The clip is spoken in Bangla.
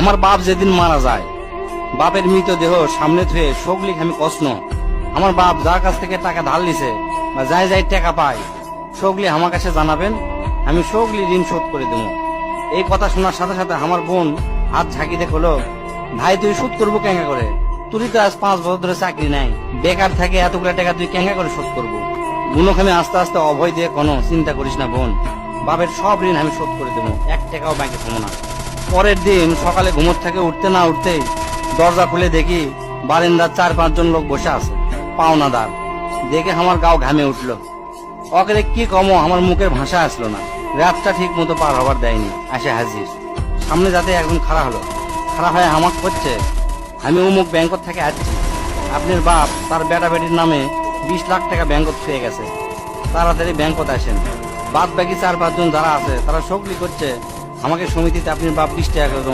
আমার বাপ যেদিন মারা যায়, বাপের মৃতদেহ সামনে থুয়ে শোক লিখ আমি কষ্ট। আমার বাপ যার কাছ থেকে টাকা ধার লিছে বা যাই যাই টাকা পায়, শোকলি আমার কাছে জানাবেন, আমি শোকলি ঋণ শোধ করে দেবো। এই কথা শোনার সাথে সাথে আমার বোন হাত ঝাঁকি দেখলো, ভাই তুই শোধ করবো কেঙ্গা করে? তুই তো আজ 5 বছর ধরে চাকরি নাই, বেকার থাকে, এতগুলা টাকা তুই কেঙ্গা করে শোধ করবো? বুনক আমি আস্তে আস্তে অভয় দিয়ে কোনো চিন্তা করিস না বোন, বাপের সব ঋণ আমি শোধ করে দেবো, 1 টাকাও বাকি থামো না। পরের দিন সকালে ঘুমোর থেকে উঠতে না উঠতেই দরজা খুলে দেখি বারান্দার 4-5 জন লোক বসে আছে, পাওনাদার। দেখে আমার গাও ঘামে উঠলো। অকেরে কি কমো, আমার মুখের ভাষা আসলো না। রাতটা ঠিক মতো পার হবার দেয়নি, আসে হাজির। সামনে যাতে একজন খাড়া হলো, খাড়া হয়ে আমাকে করছে, আমি অমুক ব্যাংকত থেকে আসছি, আপনার বাপ তার বেটা বেটির নামে 20 লাখ টাকা ব্যাংকত ছুঁয়ে গেছে, তাড়াতাড়ি ব্যাংকত আসেন। বাদ বাকি 4-5 জন যারা আছে তারা শোকলি করছে আমাকে সমিতিতে আপনার বাপ 20 টাকা করে